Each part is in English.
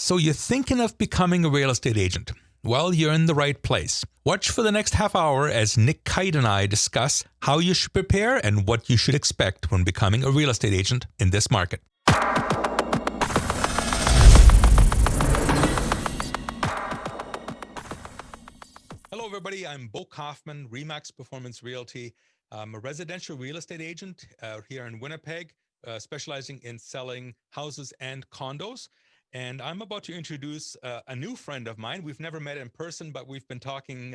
So you're thinking of becoming a real estate agent? Well, you're in the right place. Watch for the next half hour as Nick Kite and I discuss how you should prepare and what you should expect when becoming a real estate agent in this market. Hello, everybody. I'm Bo Kaufman, Remax Performance Realty. I'm a residential real estate agent here in Winnipeg, specializing in selling houses and condos. And I'm about to introduce a new friend of mine. We've never met in person, but we've been talking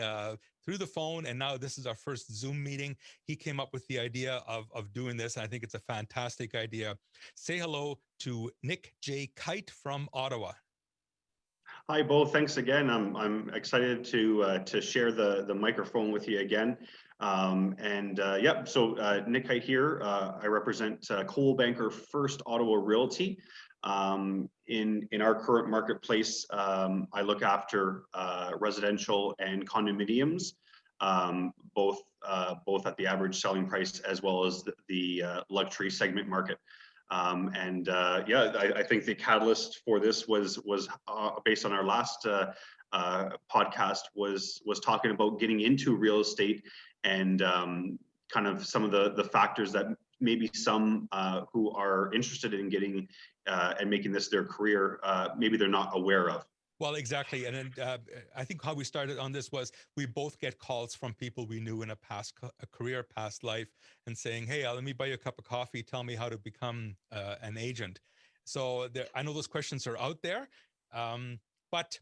through the phone, and now this is our first Zoom meeting. He came up with the idea of doing this, and I think it's a fantastic idea. Say hello to Nick J. Kite from Ottawa. Hi, Bo. Thanks again. I'm excited to share the microphone with you again. So Nick Kite here. I represent Coldwell Banker First Ottawa Realty. In our current marketplace, I look after residential and condominiums, both at the average selling price as well as the luxury segment market. I think the catalyst for this was based on our last podcast was talking about getting into real estate and kind of some of the factors that maybe some who are interested in getting and making this their career, maybe they're not aware of. Well, exactly. And then I think how we started on this was we both get calls from people we knew in a past career, past life, and saying, hey, let me buy you a cup of coffee. Tell me how to become an agent. So I know those questions are out there, but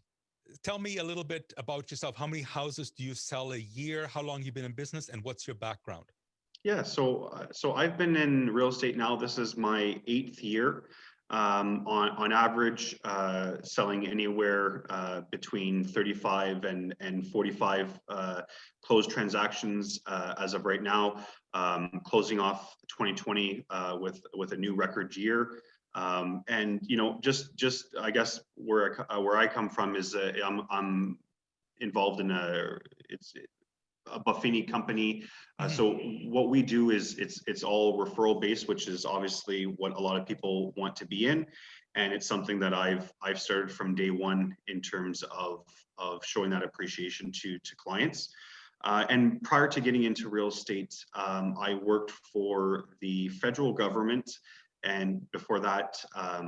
tell me a little bit about yourself. How many houses do you sell a year? How long you've been in business, and what's your background? Yeah, so I've been in real estate now. This is my 8th year. On average, selling anywhere between 35 and 45 closed transactions as of right now. Closing off 2020 with a new record year. And you know, just I guess where I come from is I'm involved in a Buffini company. So what we do is it's all referral based, which is obviously what a lot of people want to be in. And it's something that I've started from day one in terms of showing that appreciation to clients. And prior to getting into real estate, I worked for the federal government, and before that, a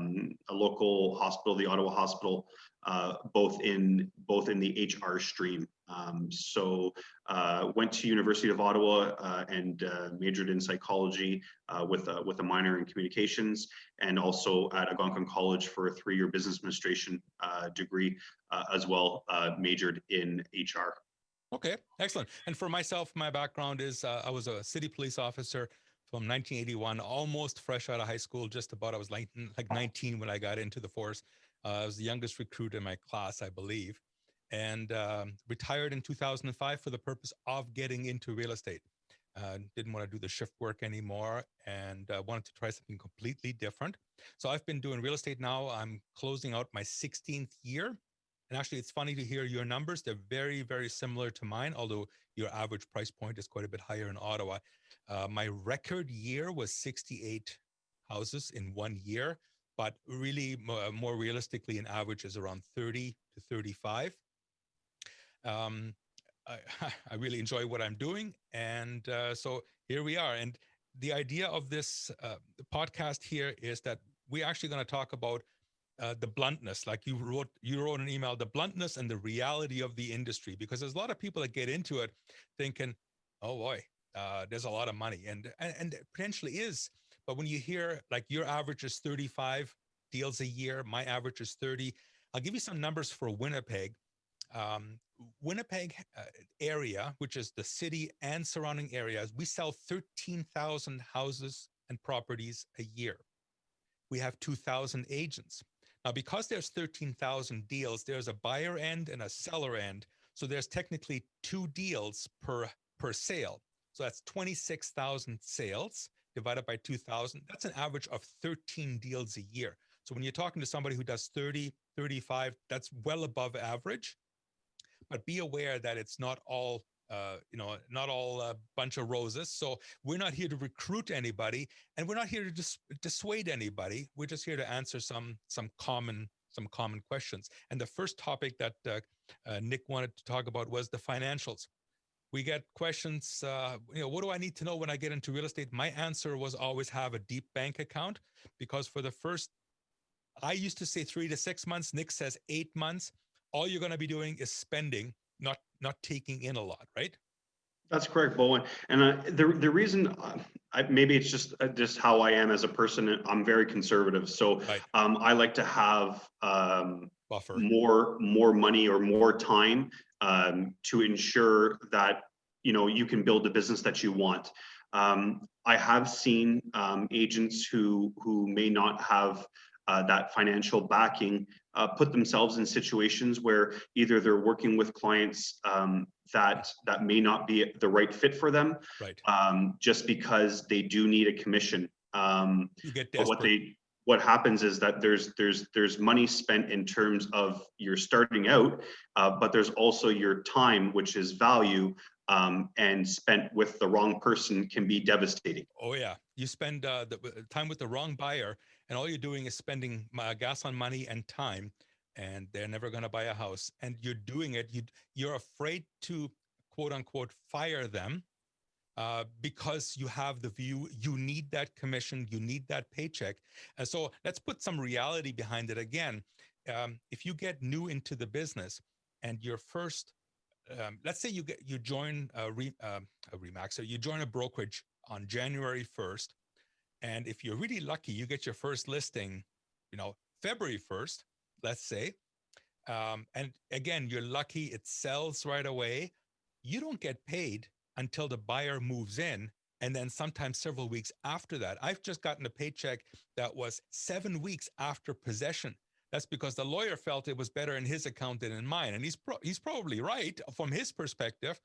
local hospital, the Ottawa Hospital, both in the HR stream. Went to University of Ottawa and majored in psychology with a minor in communications, and also at Algonquin College for a 3-year business administration degree as well, majored in HR. Okay, excellent. And for myself, my background is I was a city police officer from 1981, almost fresh out of high school, just about. I was like 19 when I got into the force. I was the youngest recruit in my class, I believe, and retired in 2005 for the purpose of getting into real estate. Didn't want to do the shift work anymore and wanted to try something completely different. So I've been doing real estate now. I'm closing out my 16th year. And actually, it's funny to hear your numbers. They're very, very similar to mine, although your average price point is quite a bit higher in Ottawa. My record year was 68 houses in 1 year, but really more realistically, an average is around 30 to 35. I really enjoy what I'm doing. And so here we are. And the idea of this podcast here is that we're actually going to talk about the bluntness, like you wrote an email, the bluntness and the reality of the industry, because there's a lot of people that get into it thinking, oh boy, there's a lot of money, and it potentially is. But when you hear like your average is 35 deals a year, my average is 30. I'll give you some numbers for Winnipeg. Winnipeg area, which is the city and surrounding areas, we sell 13,000 houses and properties a year. We have 2,000 agents. Now, because there's 13,000 deals, there's a buyer end and a seller end. So there's technically 2 deals per sale. So that's 26,000 sales divided by 2,000. That's an average of 13 deals a year. So when you're talking to somebody who does 30, 35, that's well above average. But be aware that it's not all not all a bunch of roses. So we're not here to recruit anybody, and we're not here to dissuade anybody. We're just here to answer some common some common questions. And the first topic that Nick wanted to talk about was the financials. We get questions, what do I need to know when I get into real estate? My answer was always have a deep bank account, because for the first, I used to say 3 to 6 months. Nick says 8 months. All you're going to be doing is spending, not taking in a lot, right? That's correct, Bowen. And the reason, maybe it's just how I am as a person. I'm very conservative, so Right. I like to have Buffer. more money or more time to ensure that you can build the business that you want. I have seen agents who may not have that financial backing put themselves in situations where either they're working with clients that may not be the right fit for them, Right. just because they do need a commission. You get But desperate. what happens is that there's money spent in terms of you're starting out, but there's also your time, which is value, and spent with the wrong person can be devastating. Oh yeah, you spend the time with the wrong buyer, and all you're doing is spending gas on money and time, and they're never going to buy a house. And you're doing it. You're afraid to quote unquote fire them because you have the view you need that commission, you need that paycheck. And so let's put some reality behind it again. If you get new into the business and your first let's say you join a Remax, or you join a brokerage on January 1st, and if you're really lucky, you get your first listing, February 1st, let's say, and again, you're lucky, it sells right away. You don't get paid until the buyer moves in, and then sometimes several weeks after that. I've just gotten a paycheck that was 7 weeks after possession. That's because the lawyer felt it was better in his account than in mine, and he's probably right from his perspective.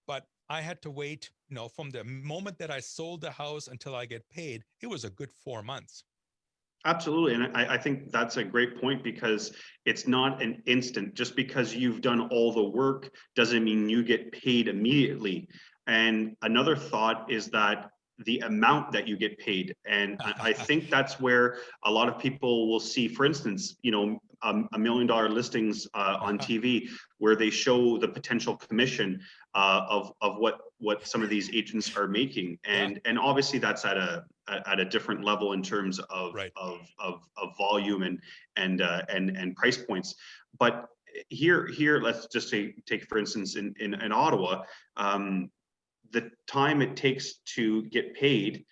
But I had to wait, from the moment that I sold the house until I get paid. It was a good 4 months. Absolutely. And I think that's a great point, because it's not an instant. Just because you've done all the work doesn't mean you get paid immediately. And another thought is that the amount that you get paid. And I think that's where a lot of people will see, for instance, $1 million listings on TV, where they show the potential commission of what some of these agents are making. And obviously that's at a different level in terms of Right. of volume and price points. But here let's just take for instance in Ottawa, the time it takes to get paid,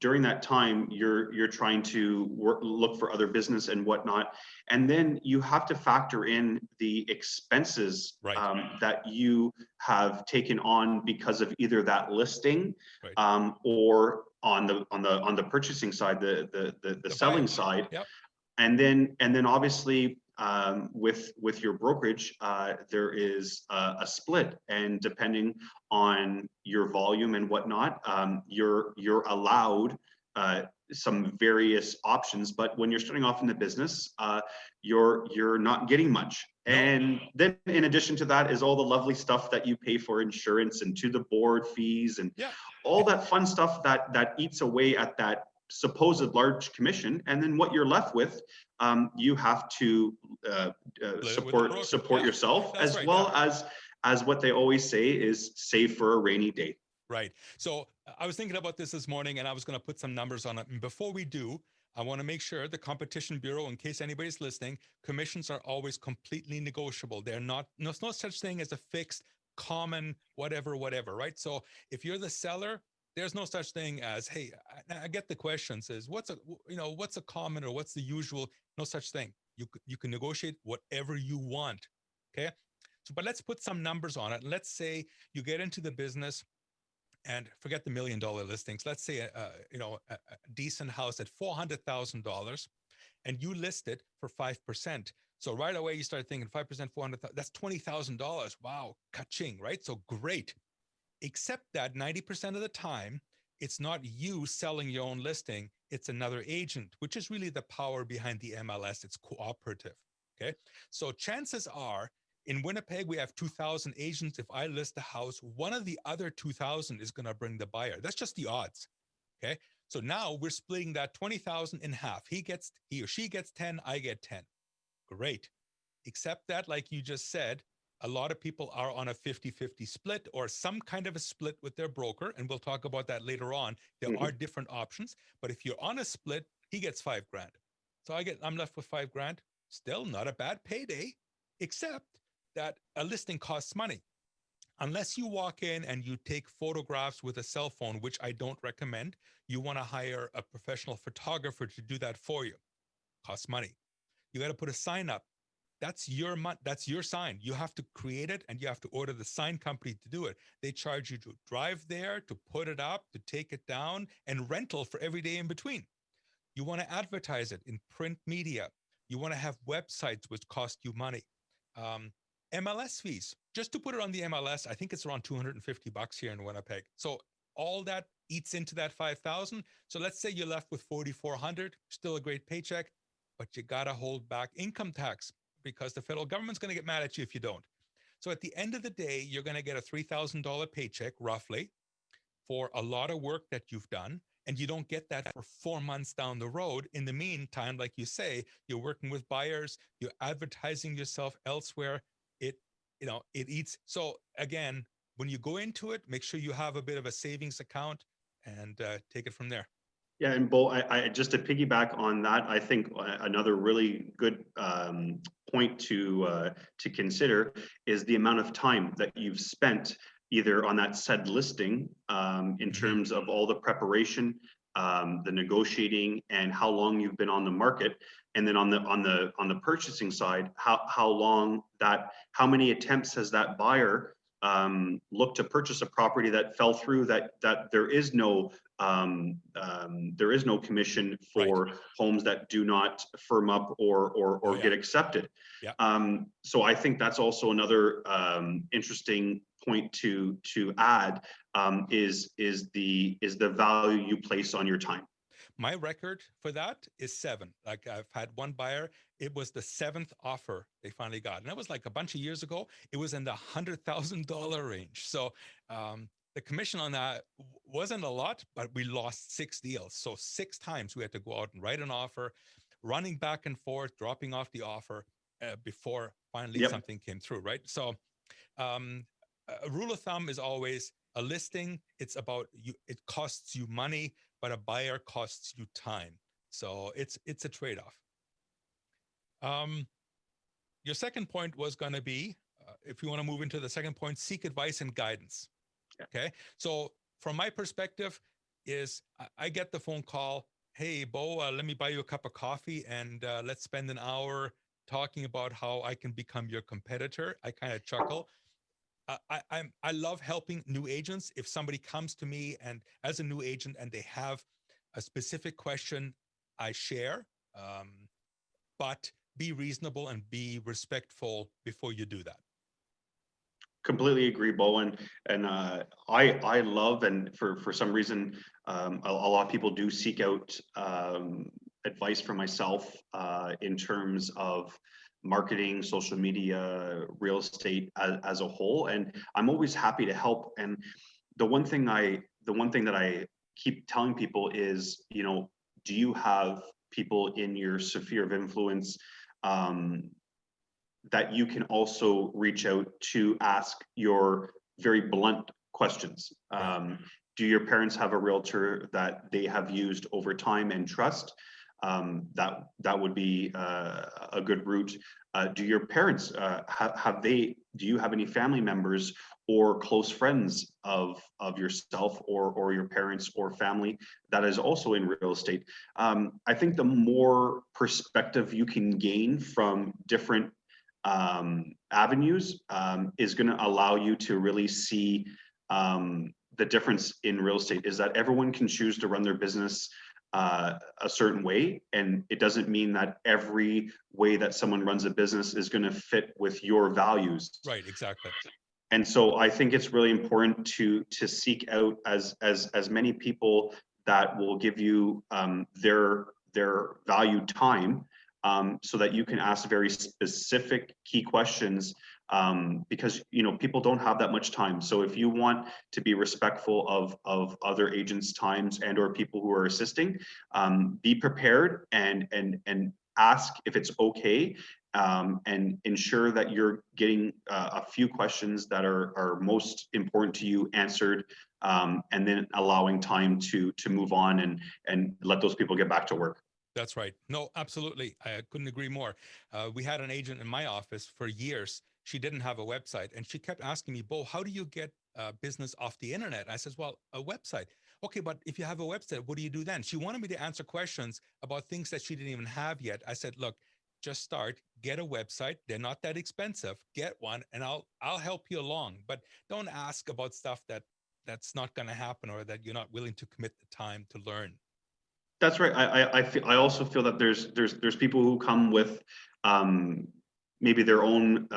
during that time you're trying to look for other business and whatnot, and then you have to factor in the expenses Right. that you have taken on because of either that listing, Right. or on the purchasing side, the The selling buyer. side. Yep. And then obviously, with your brokerage, there is a split, and depending on your volume and whatnot, you're allowed some various options. But when you're starting off in the business, you're not getting much. No. And then in addition to that is all the lovely stuff that you pay for insurance and to the board fees and Yeah. all that fun stuff that eats away at that supposed large commission. And then what you're left with, you have to With the broker. support Yeah. yourself, That's as right. Yeah. well as what they always say is save for a rainy day. Right. So I was thinking about this morning, and I was going to put some numbers on it. And before we do, I want to make sure the Competition Bureau, in case anybody's listening, commissions are always completely negotiable. They're not, there's no such thing as a fixed, common, whatever, right? So if you're the seller, there's no such thing as, hey, I get the questions is what's a common or what's the usual? No such thing. You can negotiate whatever you want. Okay. So, but let's put some numbers on it. Let's say you get into the business, and forget the $1 million listings. Let's say a decent house at $400,000, and you list it for 5%. So right away you start thinking 5%, 400,000. That's $20,000. Wow, ka-ching, right? So great. Except that 90% of the time, it's not you selling your own listing. It's another agent, which is really the power behind the MLS. It's cooperative. Okay. So chances are, in Winnipeg, we have 2,000 agents. If I list a house, one of the other 2,000 is going to bring the buyer. That's just the odds. Okay. So now we're splitting that 20,000 in half. He or she gets 10, I get 10. Great. Except that, like you just said, a lot of people are on a 50-50 split or some kind of a split with their broker. And we'll talk about that later on. There are Mhm. different options, but if you're on a split, he gets $5,000. So I'm left with $5,000. Still not a bad payday, except that a listing costs money. Unless you walk in and you take photographs with a cell phone, which I don't recommend, you want to hire a professional photographer to do that for you. Costs money. You got to put a sign up. That's your sign. You have to create it and you have to order the sign company to do it. They charge you to drive there, to put it up, to take it down, and rental for every day in between. You want to advertise it in print media. You want to have websites which cost you money. Um, MLS fees, just to put it on the MLS, I think it's around $250 here in Winnipeg. So all that eats into that 5,000. So let's say you're left with 4,400, still a great paycheck, but you got to hold back income tax because the federal government's going to get mad at you if you don't. So at the end of the day, you're going to get a $3,000 paycheck roughly for a lot of work that you've done. And you don't get that for 4 months down the road. In the meantime, like you say, you're working with buyers, you're advertising yourself elsewhere. It, it eats. So again, when you go into it, make sure you have a bit of a savings account and take it from there. Yeah, and Bo, I just to piggyback on that, I think another really good point to consider is the amount of time that you've spent either on that said listing in Mm-hmm. terms of all the preparation, the negotiating, and how long you've been on the market, and then on the purchasing side, how many attempts has that buyer looked to purchase a property that fell through, that there is no commission Right. for homes that do not firm up or Yeah. get accepted. Yeah. So I think that's also another interesting point to add, is the value you place on your time. My record for that is 7. Like I've had one buyer, it was the 7th offer they finally got. And that was like a bunch of years ago. It was in the $100,000 range. So the commission on that wasn't a lot, but we lost 6 deals. So 6 times we had to go out and write an offer, running back and forth, dropping off the offer before finally Yep. something came through, right? So a rule of thumb is always a listing. It's about you. It costs you money, but a buyer costs you time. So it's a trade-off. Your second point was going to be, if you want to move into the second point, seek advice and guidance. Okay. So from my perspective, is I get the phone call. Hey, Bo, let me buy you a cup of coffee and let's spend an hour talking about how I can become your competitor. I kind of chuckle. I love helping new agents. If somebody comes to me and as a new agent and they have a specific question, I share, but be reasonable and be respectful before you do that. Completely agree, Bo, and I love, and for some reason a lot of people do seek out advice from myself in terms of marketing, social media, real estate as a whole, and I'm always happy to help. And the one thing that I keep telling people is, do you have people in your sphere of influence that you can also reach out to ask your very blunt questions? Right. Do your parents have a realtor that they have used over time and trust? That would be a good route. Do your parents do you have any family members or close friends of yourself or your parents or family that is also in real estate? I think the more perspective you can gain from different avenues is going to allow you to really see the difference in real estate, is that everyone can choose to run their business a certain way, and it doesn't mean that every way that someone runs a business is going to fit with your values. Right. Exactly. And so I think it's really important to seek out as many people that will give you their valued time, so that you can ask very specific key questions, because people don't have that much time. So if you want to be respectful of other agents' times and or people who are assisting, be prepared and ask if it's okay, and ensure that you're getting a few questions that are most important to you answered, and then allowing time to move on and let those people get back to work. That's right. No, absolutely. I couldn't agree more. We had an agent in my office for years. She didn't have a website, and she kept asking me, Bo, how do you get business off the internet? I says, well, a website. Okay, but if you have a website, what do you do then? She wanted me to answer questions about things that she didn't even have yet. I said, look, just start, get a website. They're not that expensive. Get one, and I'll help you along. But don't ask about stuff that's not going to happen or that you're not willing to commit the time to learn. That's right. I also feel that there's people who come with um, maybe their own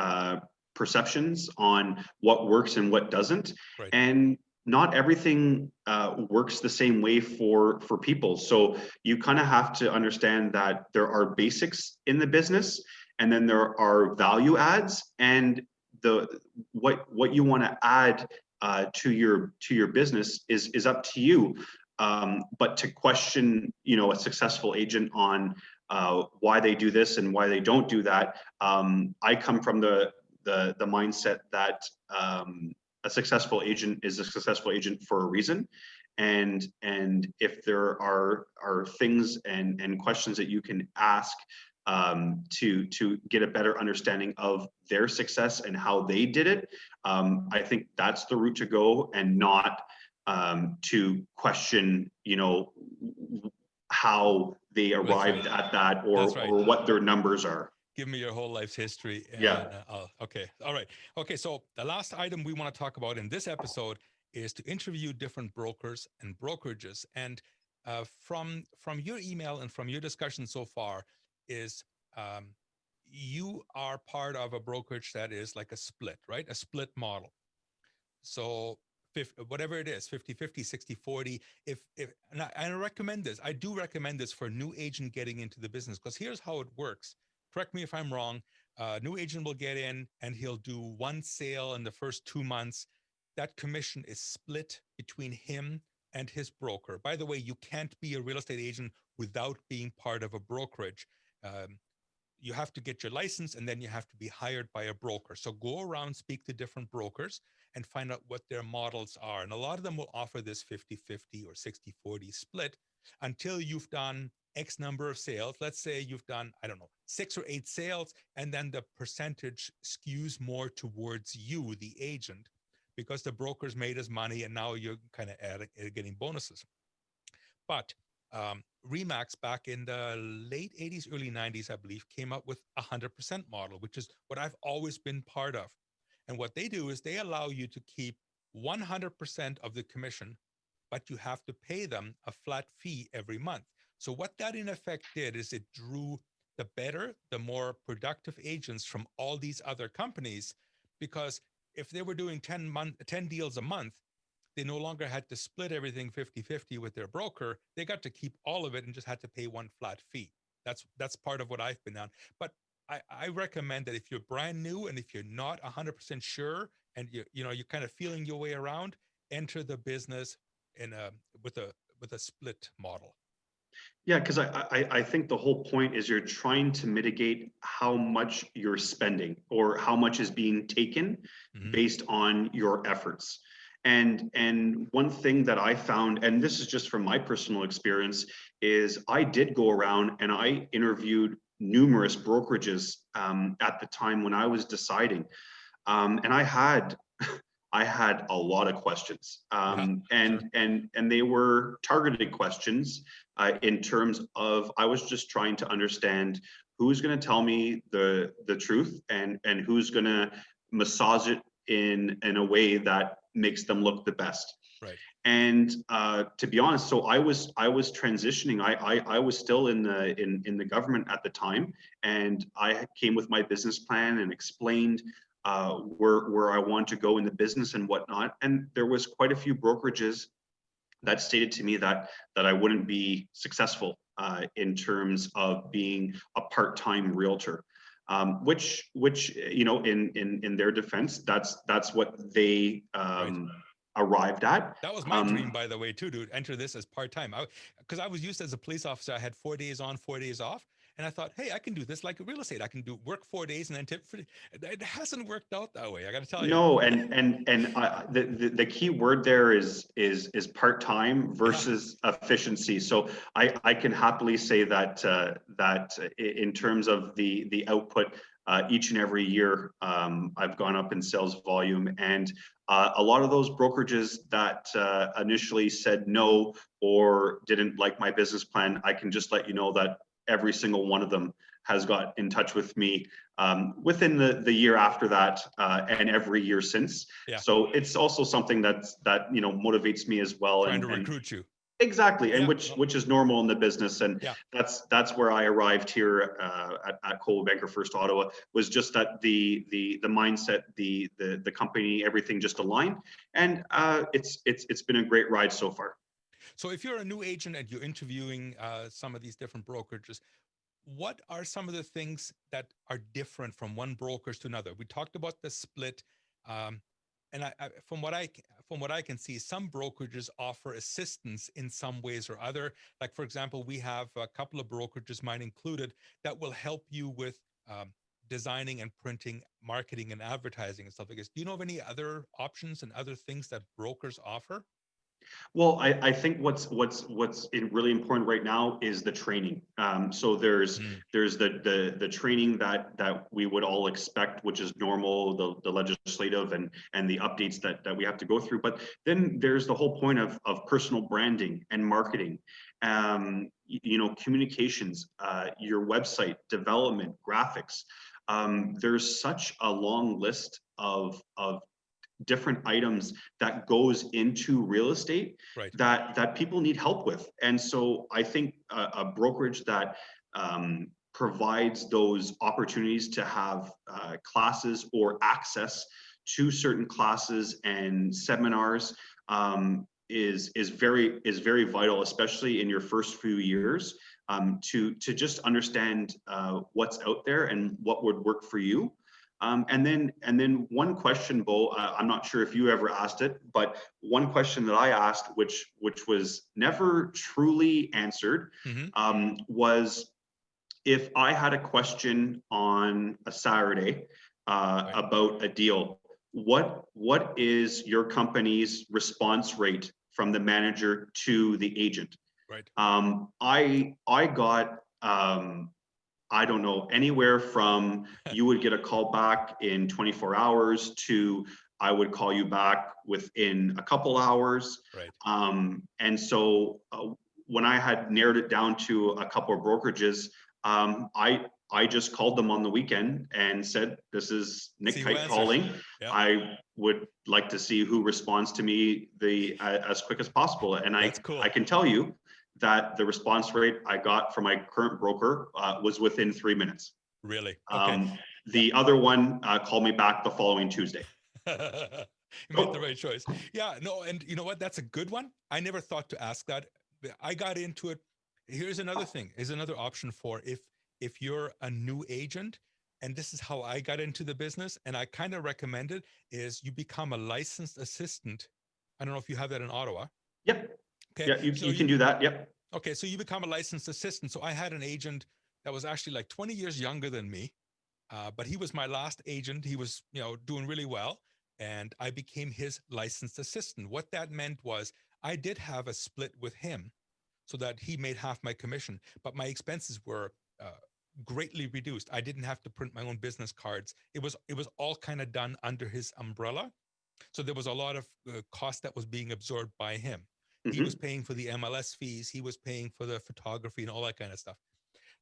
perceptions on what works and what doesn't, Right. and not everything works the same way for people. So you kind of have to understand that there are basics in the business, and then there are value adds, and the what you want to add to your business is up to you. But to question, a successful agent on why they do this and why they don't do that, I come from the mindset that a successful agent is a successful agent for a reason, and if there are things and questions that you can ask to get a better understanding of their success and how they did it, I think that's the route to go, and not to question, how they That's right. arrived at that, That's right. or what their numbers are. Give me your whole life's history, Yeah. and okay, all right, okay. So the last item we want to talk about in this episode is to interview different brokers and brokerages. And from your email and from your discussion so far, is you are part of a brokerage that is like a split, right? A split model. So whatever it is, 50-50, 60-40. If and I recommend this, I do recommend this for a new agent getting into the business, because here's how it works. Correct me if I'm wrong. New agent will get in and he'll do one sale in the first 2 months. That commission is split between him and his broker. By the way, you can't be a real estate agent without being part of a brokerage. Um, you have to get your license, and then you have to be hired by a broker. So go around, speak to different brokers, and find out what their models are. And a lot of them will offer this 50-50 or 60-40 split until you've done X number of sales. Let's say you've done, I don't know, 6 or 8 sales, and then the percentage skews more towards you, the agent, because the broker's made his money and now you're kind of getting bonuses. But Remax back in the late 80s, early 90s, I believe, came up with a 100% model, which is what I've always been part of. And what they do is they allow you to keep 100% of the commission, but you have to pay them a flat fee every month. So what that in effect did is it drew the better, the more productive agents from all these other companies, because if they were doing 10 deals a month, they no longer had to split everything 50-50 with their broker. They got to keep all of it and just had to pay one flat fee. That's part of what I've been on. But I recommend that if you're brand new and if you're not 100% sure and you're kind of feeling your way around, enter the business in a with a split model. Yeah, because I think the whole point is you're trying to mitigate how much you're spending or how much is being taken Mm-hmm. based on your efforts. And one thing that I found, and this is just from my personal experience, is I did go around and I interviewed numerous brokerages at the time when I was deciding, and I had a lot of questions, Yeah, sure. and they were targeted questions in terms of I was just trying to understand who's going to tell me the truth, and who's going to massage it in a way that makes them look the best. Right. And to be honest, so I was transitioning. I was still in the government at the time, and I came with my business plan and explained where I want to go in the business and whatnot. And there was quite a few brokerages that stated to me that I wouldn't be successful in terms of being a part-time realtor. Which in their defense, that's what they Right. arrived at. That was my dream, by the way, too, dude. Enter this as part time. Because I was used as a police officer. I had 4 days on, 4 days off. And I thought, hey, I can do this like real estate. I can do work 4 days and then tip for it. Hasn't worked out that way. I got to tell you. No, the key word there is part-time Yeah. versus efficiency. So I can happily say that in terms of the output, each and every year, I've gone up in sales volume, and a lot of those brokerages that initially said no or didn't like my business plan, I can just let you know that every single one of them has got in touch with me within the year after that, and every year since. Yeah. So it's also something that motivates me as well. Trying to And recruit you. exactly, and Yeah. which is normal in the business. And Yeah. that's where I arrived here at Coldwell Banker First Ottawa, was just that the mindset, the company, everything just aligned, and it's been a great ride so far. So if you're a new agent and you're interviewing some of these different brokerages, what are some of the things that are different from one brokerage to another? We talked about the split, and from what I can see, some brokerages offer assistance in some ways or other. Like for example, we have a couple of brokerages, mine included, that will help you with designing and printing, marketing and advertising and stuff like this. Do you know of any other options and other things that brokers offer? Well, I think what's really important right now is the training. So there's the training that we would all expect, which is normal, the legislative and the updates that we have to go through. But then there's the whole point of personal branding and marketing, communications, your website development, graphics. There's such a long list of different items that goes into real estate, Right. that people need help with. And so I think a brokerage that provides those opportunities to have classes or access to certain classes and seminars is very vital, especially in your first few years, to just understand what's out there and what would work for you. And then one question, Bo, I'm not sure if you ever asked it, but one question that I asked, which was never truly answered, was, if I had a question on a Saturday Right. about a deal, what is your company's response rate from the manager to the agent? Right. I got I don't know, anywhere from you would get a call back in 24 hours to I would call you back within a couple hours. Right. And so when I had narrowed it down to a couple of brokerages, I just called them on the weekend and said, this is Nick Kite calling. Yep. I would like to see who responds to me as quick as possible. And That's cool. I can tell you that the response rate I got from my current broker was within 3 minutes. Really? Okay. The other one called me back the following Tuesday. You made the right choice. Yeah, no, and you know what? That's a good one. I never thought to ask that. I got into it. Here's another thing. Here's another option for if you're a new agent, and this is how I got into the business, and I kind of recommend it, is you become a licensed assistant. I don't know if you have that in Ottawa. Yep. Okay. Yeah, you can do that. Yep. Okay, so you become a licensed assistant. So I had an agent that was actually like 20 years younger than me, but he was my last agent. He was, doing really well, and I became his licensed assistant. What that meant was I did have a split with him, so that he made half my commission, but my expenses were greatly reduced. I didn't have to print my own business cards. It was all kind of done under his umbrella. So there was a lot of cost that was being absorbed by him. He was paying for the MLS fees. He was paying for the photography and all that kind of stuff.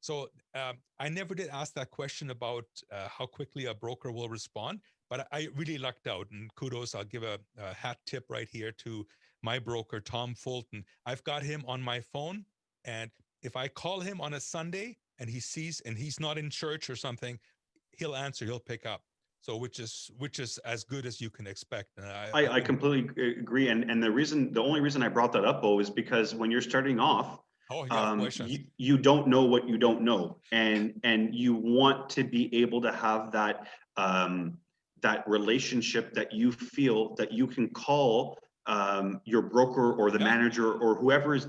So I never did ask that question about how quickly a broker will respond, but I really lucked out. And kudos, I'll give a hat tip right here to my broker, Tom Fulton. I've got him on my phone, and if I call him on a Sunday and he sees and he's not in church or something, he'll answer, he'll pick up. So which is as good as you can expect. And I completely agree. And the only reason I brought that up, Bo, is because when you're starting off, you don't know what you don't know, and you want to be able to have that that relationship that you feel that you can call your broker or the manager or whoever is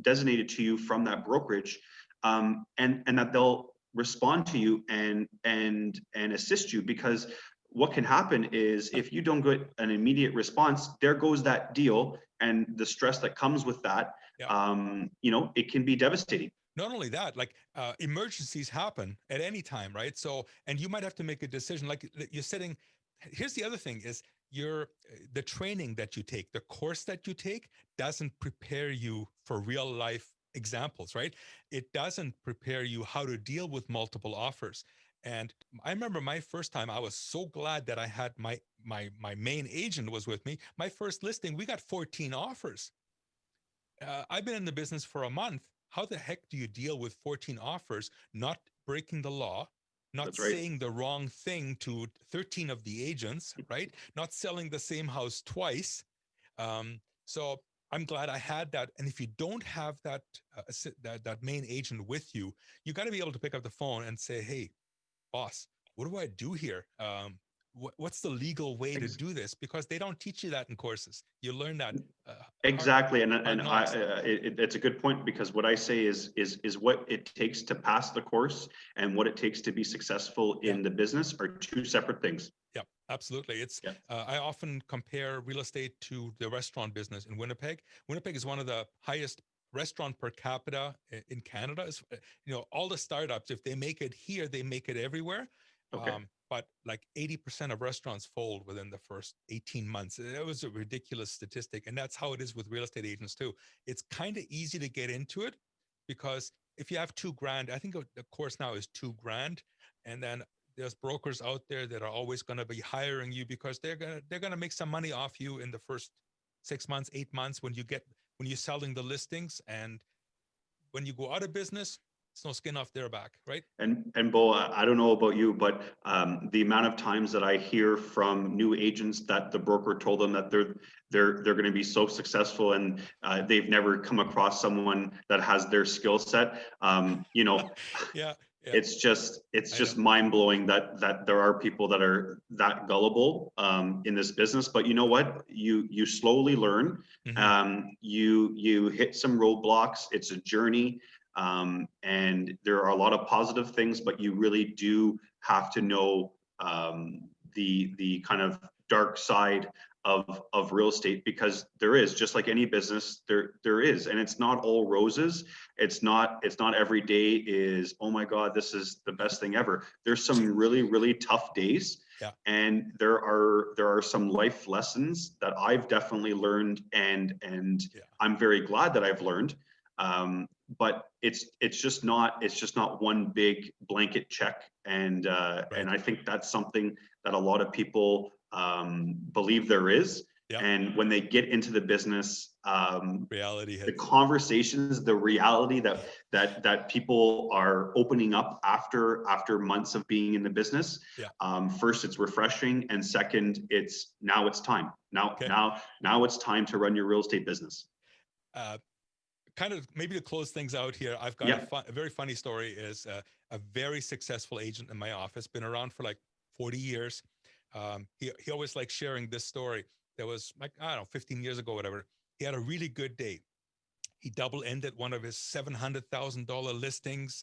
designated to you from that brokerage, and that they'll respond to you and assist you, because what can happen is if you don't get an immediate response, there goes that deal, and the stress that comes with that, Yeah. it can be devastating. Not only that, like emergencies happen at any time, right? So, and you might have to make a decision. Like you're sitting. Here's the other thing: is the training that you take, the course that you take, doesn't prepare you for real life examples, right? It doesn't prepare you how to deal with multiple offers. And I remember my first time, I was so glad that I had my main agent was with me. My first listing, we got 14 offers. I've been in the business for a month. How the heck do you deal with 14 offers, not breaking the law, not That's right. saying the wrong thing to 13 of the agents, right? Not selling the same house twice. So I'm glad I had that. And if you don't have that main agent with you, you got to be able to pick up the phone and say, "Hey, boss, what do I do here? What's the legal way to Ex- do this?" Because they don't teach you that in courses. You learn that uh, hard, Exactly, and hard knocks. it's a good point, because what I say is what it takes to pass the course and what it takes to be successful Yeah. in the business are two separate things. Yeah, absolutely. It's Yeah. I often compare real estate to the restaurant business in Winnipeg. Winnipeg is one of the highest restaurant per capita in Canada. All the startups, if they make it here, they make it everywhere. Okay. But like 80% of restaurants fold within the first 18 months. That was a ridiculous statistic. And that's how it is with real estate agents too. It's kind of easy to get into it because if you have $2,000, I think the course now is $2,000. And then there's brokers out there that are always going to be hiring you because they're gonna make some money off you in the first 6 months, 8 months when you're selling the listings, and when you go out of business, it's no skin off their back, right? And Bo, I don't know about you, but the amount of times that I hear from new agents that the broker told them that they're going to be so successful, and they've never come across someone that has their skill set. Yeah, yeah, It's just I know. mind blowing that there are people that are that gullible in this business. But you know what? You slowly learn. Hmm. You hit some roadblocks. It's a journey. And there are a lot of positive things, but you really do have to know the kind of dark side of real estate, because there is, just like any business, there is, and it's not all roses. It's not every day is, oh my God, this is the best thing ever. There's some really, really tough days. Yeah, And there are some life lessons that I've definitely learned, and yeah, I'm very glad that I've learned. But it's just not one big blanket check, and right. I think that's something that a lot of people believe there is. Yeah, And when they get into the business, reality the hits. conversations, the reality that people are opening up after months of being in the business. Yeah. First, it's refreshing, and second, it's time. Now, Okay. now, now it's time to run your real estate business. Uh, Kind of maybe to close things out here, I've got Yep. a very funny story. Is a very successful agent in my office, been around for like 40 years. He always likes sharing this story. There was like, I don't know, 15 years ago, whatever. He had a really good day. He double ended one of his $700,000 listings.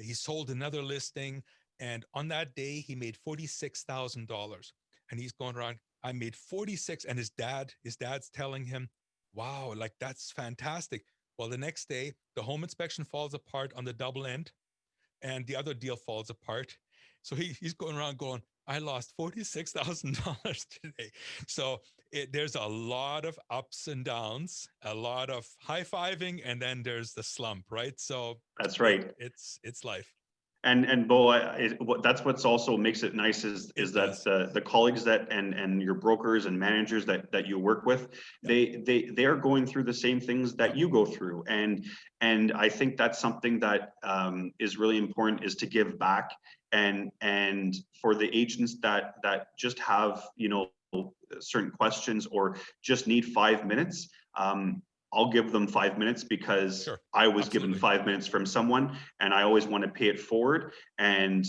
He sold another listing. And on that day, he made $46,000. And he's going around, I made 46. And his dad's telling him, wow, like that's fantastic. Well, the next day, the home inspection falls apart on the double end and the other deal falls apart. So he's going around going, I lost $46,000 today. So there's a lot of ups and downs, a lot of high fiving, and then there's the slump, right? So That's right. it's life. And Bo, that's what's also makes it nice is It that does. the colleagues that and your brokers and managers that you work with, Yep. they are going through the same things that Yep. you go through, and I think that's something that is really important, is to give back, and for the agents that just have certain questions or just need 5 minutes. I'll give them 5 minutes, because Sure. I was given Absolutely. 5 minutes from someone, and I always want to pay it forward. And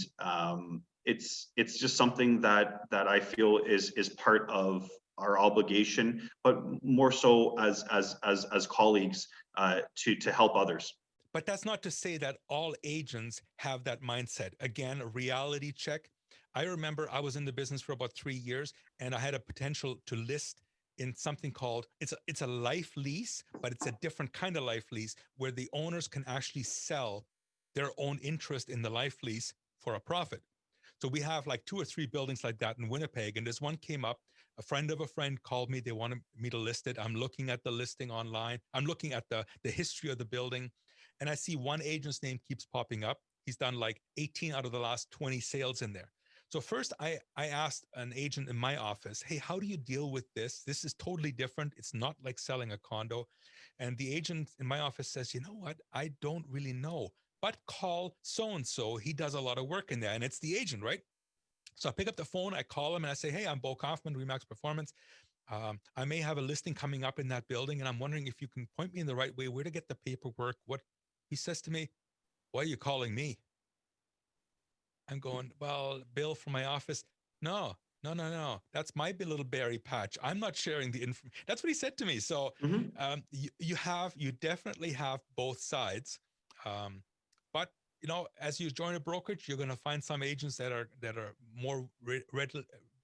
it's just something that I feel is part of our obligation, but more so as colleagues, to help others. But that's not to say that all agents have that mindset. Again, a reality check. I remember I was in the business for about 3 years, and I had a potential to list in something called, it's a life lease, but it's a different kind of life lease where the owners can actually sell their own interest in the life lease for a profit. So we have like 2 or 3 buildings like that in Winnipeg. And this one came up. A friend of a friend called me. They wanted me to list it. I'm looking at the listing online. I'm looking at the history of the building. And I see one agent's name keeps popping up. He's done like 18 out of the last 20 sales in there. So first I asked an agent in my office, hey, how do you deal with this? This is totally different. It's not like selling a condo. And the agent in my office says, you know what? I don't really know, but call so-and-so. He does a lot of work in there. And it's the agent, right? So I pick up the phone, I call him and I say, hey, I'm Bo Kaufman, Remax Performance. I may have a listing coming up in that building, and I'm wondering if you can point me in the right way, where to get the paperwork. What he says to me, why are you calling me? I'm going, well, Bill from my office. No. That's my little berry patch. I'm not sharing the information. That's what he said to me. So you definitely have both sides. But as you join a brokerage, you're going to find some agents that are more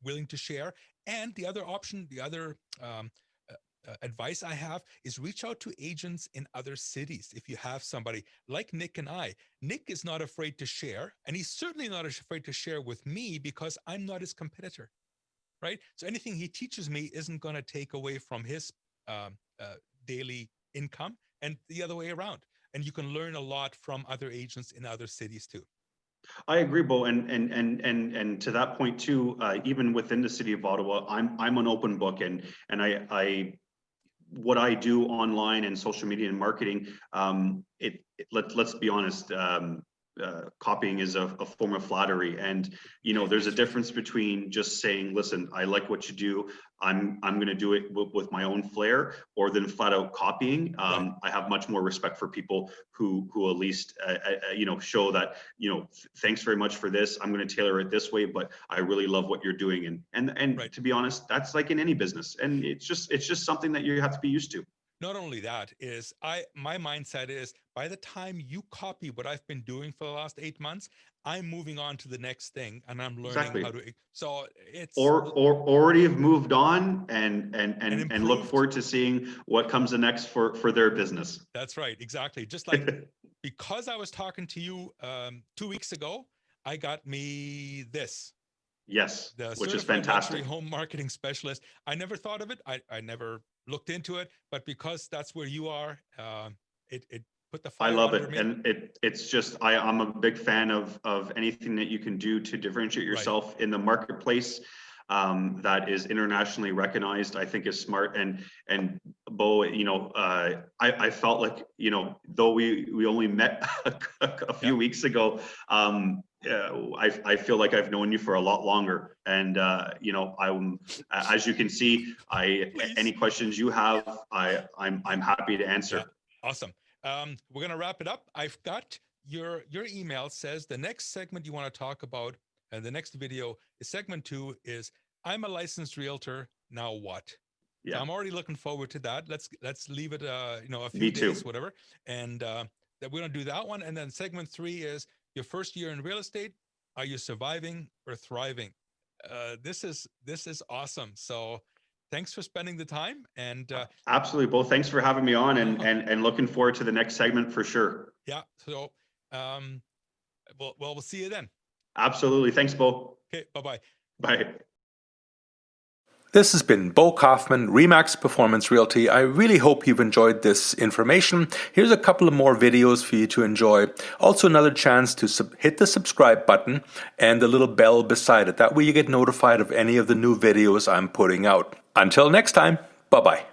willing to share. And the other option, the other advice I have is reach out to agents in other cities. If you have somebody like Nick and I, Nick is not afraid to share, and he's certainly not afraid to share with me because I'm not his competitor, right? So anything he teaches me isn't going to take away from his daily income, and the other way around. And you can learn a lot from other agents in other cities too. I agree, Bo, and to that point too. Even within the city of Ottawa, I'm an open book, and I what I do online and social media and marketing. Let's be honest. Copying is a form of flattery, and there's a difference between just saying, listen, I like what you do, I'm going to do it with my own flair, or then flat out copying. Right. I have much more respect for people who at least show that, thanks very much for this, I'm going to tailor it this way, but I really love what you're doing. And Right. To be honest, that's like in any business, and it's just something that you have to be used to. Not only that, is my mindset is, by the time you copy what I've been doing for the last 8 months, I'm moving on to the next thing, and I'm learning Exactly. how to. So it's Or already have moved on and look improved. forward to seeing what comes the next for their business. That's right, exactly. Just like because I was talking to you 2 weeks ago, I got me this. Yes, The which is certified luxury fantastic. home marketing specialist. I never thought of it. I never looked into it, but because that's where you are, it put the I fire love under it, me. and it's just I'm a big fan of anything that you can do to differentiate Right. yourself in the marketplace. That is internationally recognized, I think is smart. And Bo, I felt like, though we only met a few weeks ago, I feel like I've known you for a lot longer. And I'm, as you can see, any questions you have, I'm happy to answer. Yeah. Awesome. We're gonna wrap it up. I've got your email says the next segment you want to talk about, and the next video is segment 2 is I'm a licensed realtor. Now what? Yeah. So I'm already looking forward to that. Let's leave it a few Me days, too. whatever, and that we're gonna do that one. And then segment 3 is your first year in real estate. Are you surviving or thriving? This is awesome. So thanks for spending the time. And absolutely, Bo. Thanks for having me on, and looking forward to the next segment for sure. Yeah. So we'll see you then. Absolutely. Thanks, Bo. Okay. Bye-bye. Bye. This has been Bo Kaufman, Remax Performance Realty. I really hope you've enjoyed this information. Here's a couple of more videos for you to enjoy. Also another chance to hit the subscribe button and the little bell beside it. That way you get notified of any of the new videos I'm putting out. Until next time, bye-bye.